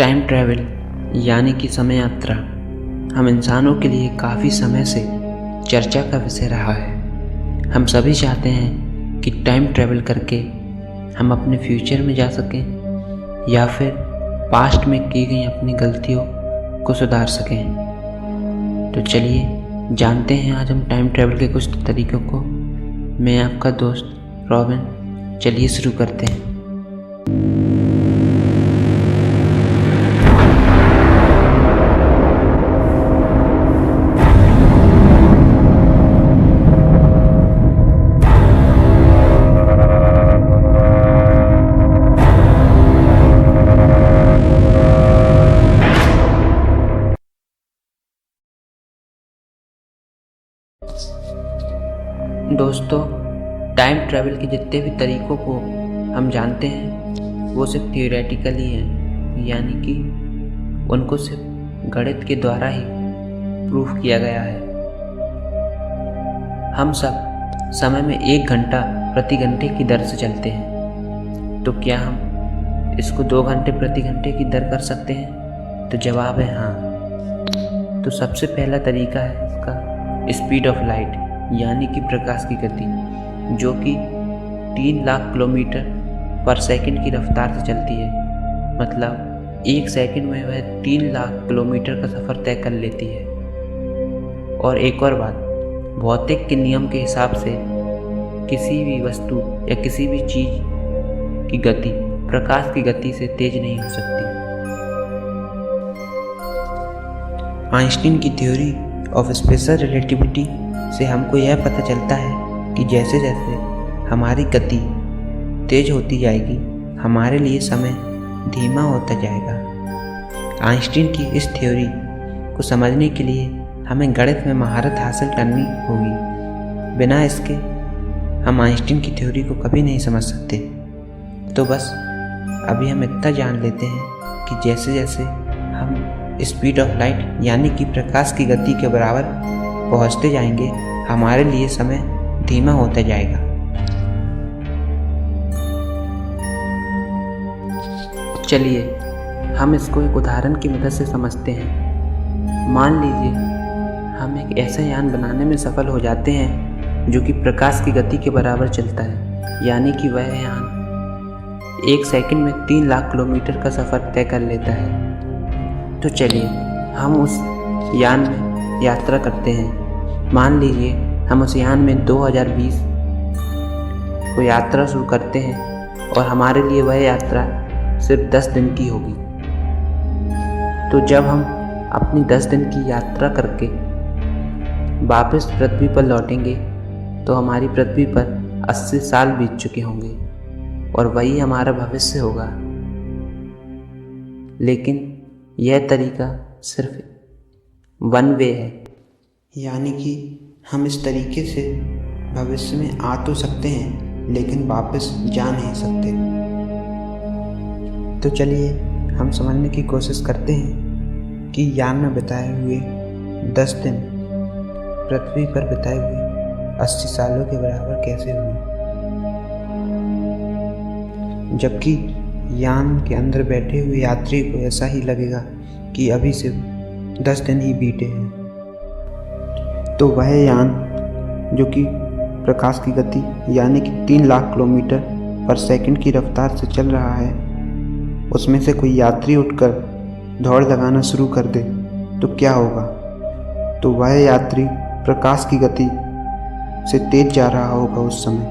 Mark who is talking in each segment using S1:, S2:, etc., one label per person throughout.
S1: Time travel यानी कि समय यात्रा हम इंसानों के लिए काफ़ी समय से चर्चा का विषय रहा है। हम सभी चाहते हैं कि टाइम ट्रैवल करके हम अपने फ्यूचर में जा सकें या फिर पास्ट में की गई अपनी गलतियों को सुधार सकें। तो चलिए जानते हैं आज हम टाइम ट्रैवल के कुछ तरीक़ों को। मैं आपका दोस्त रॉबिन, चलिए शुरू करते हैं। दोस्तों, टाइम ट्रैवल के जितने भी तरीक़ों को हम जानते हैं वो सिर्फ थियोरेटिकली हैं, यानी कि उनको सिर्फ गणित के द्वारा ही प्रूफ किया गया है। हम सब समय में 1 घंटा प्रति घंटे की दर से चलते हैं, तो क्या हम इसको 2 घंटे प्रति घंटे की दर कर सकते हैं? तो जवाब है हाँ। तो सबसे पहला तरीका है इसका स्पीड ऑफ लाइट यानी कि प्रकाश की गति, जो कि 3 लाख किलोमीटर पर सेकंड की रफ्तार से चलती है। मतलब 1 सेकंड में वह 3 लाख किलोमीटर का सफ़र तय कर लेती है। और एक और बात, भौतिक के नियम के हिसाब से किसी भी वस्तु या किसी भी चीज़ की गति प्रकाश की गति से तेज नहीं हो सकती। आइंस्टीन की थ्योरी ऑफ स्पेशल रिलेटिविटी से हमको यह पता चलता है कि जैसे जैसे हमारी गति तेज होती जाएगी, हमारे लिए समय धीमा होता जाएगा। आइंस्टीन की इस थ्योरी को समझने के लिए हमें गणित में महारत हासिल करनी होगी। बिना इसके हम आइंस्टीन की थ्योरी को कभी नहीं समझ सकते। तो बस अभी हम इतना जान लेते हैं कि जैसे जैसे हम स्पीड ऑफ लाइट यानी कि प्रकाश की गति के बराबर पहुंचते जाएंगे, हमारे लिए समय धीमा होता जाएगा। चलिए हम इसको एक उदाहरण की मदद से समझते हैं। मान लीजिए हम एक ऐसा यान बनाने में सफल हो जाते हैं जो कि प्रकाश की गति के बराबर चलता है, यानी कि वह यान 1 सेकंड में 3 लाख किलोमीटर का सफ़र तय कर लेता है। तो चलिए हम उस यान में यात्रा करते हैं। मान लीजिए हम उस यान में 2020 को यात्रा शुरू करते हैं और हमारे लिए वह यात्रा सिर्फ 10 दिन की होगी। तो जब हम अपनी 10 दिन की यात्रा करके वापस पृथ्वी पर लौटेंगे तो हमारी पृथ्वी पर 80 साल बीत चुके होंगे और वही हमारा भविष्य होगा। लेकिन यह तरीका सिर्फ 1 वे है, यानी कि हम इस तरीके से भविष्य में आ तो सकते हैं लेकिन वापस जा नहीं सकते। तो चलिए हम समझने की कोशिश करते हैं कि यान में बिताए हुए 10 दिन पृथ्वी पर बिताए हुए 80 सालों के बराबर कैसे हुए। जबकि यान के अंदर बैठे हुए यात्री को ऐसा ही लगेगा कि अभी सिर्फ 10 दिन ही बीते हैं। तो वह यान जो कि प्रकाश की गति यानी कि 3 लाख किलोमीटर पर सेकंड की रफ्तार से चल रहा है, उसमें से कोई यात्री उठकर दौड़ लगाना शुरू कर दे तो क्या होगा? तो वह यात्री प्रकाश की गति से तेज जा रहा होगा उस समय,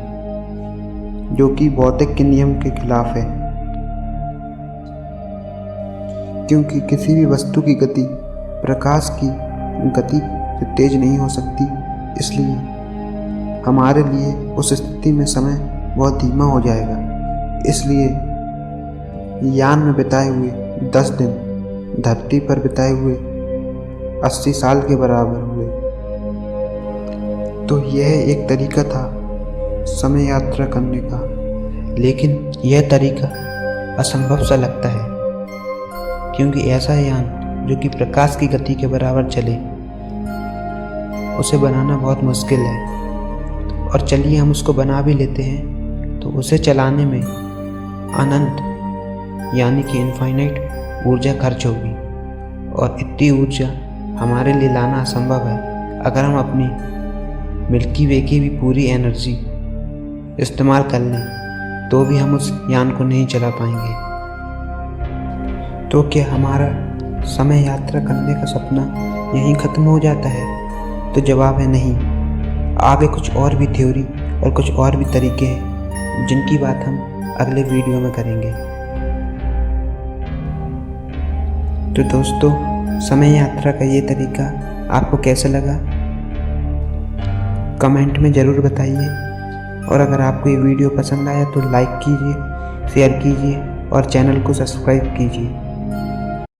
S1: जो कि भौतिक के नियम के खिलाफ है। क्योंकि किसी भी वस्तु की गति प्रकाश की गति से तेज नहीं हो सकती, इसलिए हमारे लिए उस स्थिति में समय बहुत धीमा हो जाएगा। इसलिए यान में बिताए हुए 10 दिन धरती पर बिताए हुए 80 साल के बराबर हुए। तो यह एक तरीका था समय यात्रा करने का, लेकिन यह तरीका असंभव सा लगता है, क्योंकि ऐसा यान जो कि प्रकाश की गति के बराबर चले उसे बनाना बहुत मुश्किल है। और चलिए हम उसको बना भी लेते हैं तो उसे चलाने में अनंत यानी कि इनफाइनाइट ऊर्जा खर्च होगी और इतनी ऊर्जा हमारे लिए लाना असंभव है। अगर हम अपनी मिल्की वे की भी पूरी एनर्जी इस्तेमाल कर लें तो भी हम उस यान को नहीं चला पाएंगे। तो क्या हमारा समय यात्रा करने का सपना यहीं ख़त्म हो जाता है? तो जवाब है नहीं। आगे कुछ और भी थ्योरी और कुछ और भी तरीके हैं जिनकी बात हम अगले वीडियो में करेंगे। तो दोस्तों, समय यात्रा का ये तरीका आपको कैसा लगा कमेंट में ज़रूर बताइए। और अगर आपको ये वीडियो पसंद आया तो लाइक कीजिए, शेयर कीजिए और चैनल को सब्सक्राइब कीजिए।